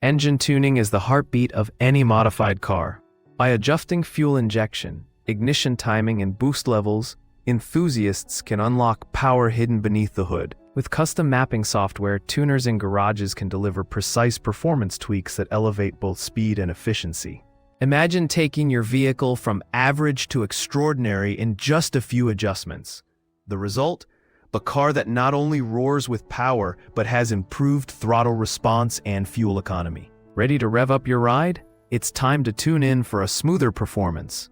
Engine tuning is the heartbeat of any modified car. By adjusting fuel injection, ignition timing, and boost levels, enthusiasts can unlock power hidden beneath the hood. With custom mapping software, tuners in garages can deliver precise performance tweaks that elevate both speed and efficiency. Imagine taking your vehicle from average to extraordinary in just a few adjustments. The result? A car that not only roars with power, but has improved throttle response and fuel economy. Ready to rev up your ride? It's time to tune in for a smoother performance.